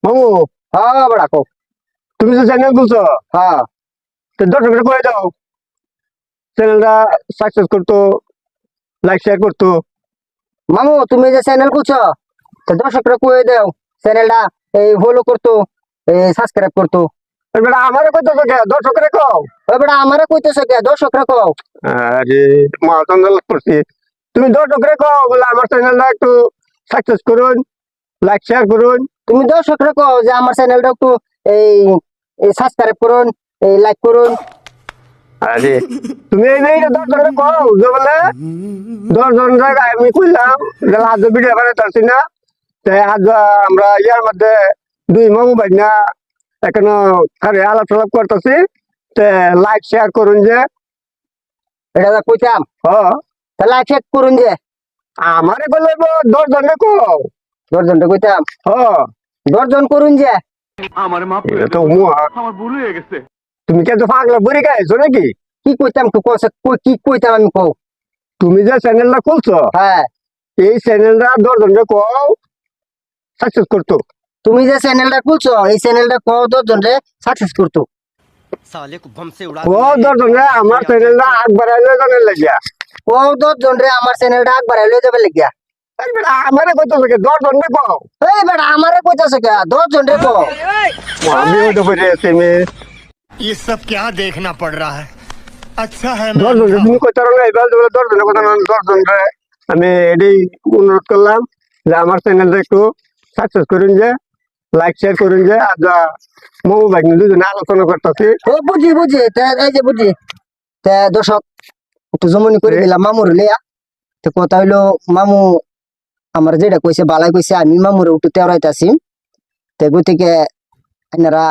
মামু। হ্যাঁ বড়া কো। তুমি যে চ্যানেল খুলছো, হ্যাঁ তো দর্শকরা করে দাও চ্যানেলটা সাকসেস করতো, লাইক শেয়ার করতো। মামু তুমি যে চ্যানেল খুলছো তো দর্শকরা কয়ে দাও চ্যানেলটা এই ফলো করতো, এই সাবস্ক্রাইব করতো। এবার আমারে কইতেছো কে? দর্শকরা কও। ওই বেটা আমারে কইতেছে কে? দর্শকরা কও। আরে মহাচন্দ্র লাভ করছি। তুমি দর্শকরা কও বলে আমার চ্যানেলটা একটু সাকসেস করুন, লাইক শেয়ার করুন। তুমি দর্শকরা কও যে আমার চ্যানেলটা একটু এই সাবস্ক্রাইব করুন, এই লাইক করুন। আরে তুমি এই যে দর্শকরা কও যে বলে 10 জন জায়গায় আমি কইলাম যে আজ ভিডিও বানাইতেছি না, তাই আজ আমরা ইয়ার মধ্যে দুই মামু ভাই না এখনো খারে আলাপ টালাপ করতেছি। লাইক শেয়ার করুন যে। এটা তো কইতাম, হ তা লাইক শেয়ার করুন যে। আমারে বলে 10 জনে কও। 10 জনটা কইতাম, হ 10 জন করুন যে। এটা তো মুয়া। তুমি কে তো পাগলা বুড়ি গাইছো নাকি? কি কইতাম তো কইছে, কি কইতাম আমি কও। তুমি যে চ্যানেলটা খুলছো হ্যাঁ এই চ্যানেলটা 10 জনকে কও সাকসেস করতো। তুমি যে চ্যানেলটা খুলছো এই চ্যানেলটা কও 10 জন রে সাকসেস করতো। साले को बम से उड़ा ও 10 জনে আমার চ্যানেলটা আগ বাড়াইলে জানেন লাগিয়া। কও 10 জন রে আমার চ্যানেলটা আগ বাড়াই লই যাবে লাগিয়া। আমারে কইতো কে 10 জনকে কও। এই বেটা আমারে কইতাছে কে? 10 জন রে কও। আমি ওইটা বলে আছি আমি ये सब क्या देखना पड़ रहा है। अच्छा है मैं 10 জন अंधा তুমি हूँ। কইতার না এবার 10 জনের কথা না 10 জনরে আমি এটাই অনুরোধ করলাম যে আমার চ্যানেলটা একটু সাকসেস করুন যে, লাইক শেয়ার করুন যে। আর মামু ভাই দুজনে আলোচনা করতেছি। ও বুঝি বুঝি তে এই যে বুঝি তে দর্শক একটু জমনি করে দিলাম মামুর লিয়া। তো কথা হইলো মামু আমার যেটা কইছে বালাই কইছে, আমি মামুর একটু তেরাইতাছি। তে গতিকে আপনারা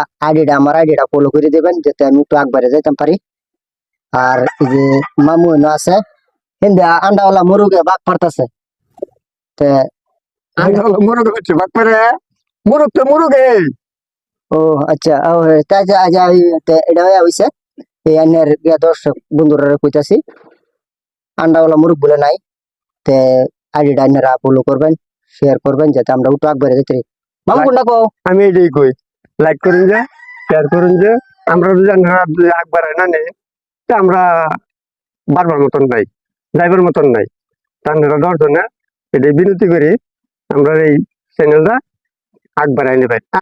আমার আইডিটা ফলো করে দেবেন যাতে আমি একটু আগবাড়ে যাইতাম পারি। আর এই যে মামু এনে আছে হিন্দা আন্ডাওয়ালা মুরুগে বাঘ পারতাছে। তে মুরগ হচ্ছে বাদ পারে মুরগ তো মুরগে। ও আচ্ছা ও তাই যে আজ এটা হইছে এই আইনের দর্শক বন্ধুরা কইতাছি আন্ডাওয়ালা মুরগ বলে নাই। তে আইডিটা আপনারা ফলো করবেন, শেয়ার করবেন যাতে আমরা একটু আগবাড়ে যেতে পারি। মামু কোনটা কও? আমি এটাই কই লাইক করুন যে, শেয়ার করুন যে। আমরা যদি আপনারা যদি আগ বাড়াই না নেই তা আমরা বারবার মতন নাই, যাইবার মতন নাই। তা আপনারা 10 জনে এটাই বিনতি করি আমরা এই চ্যানেলটা আগ বাড়াই নেবেন।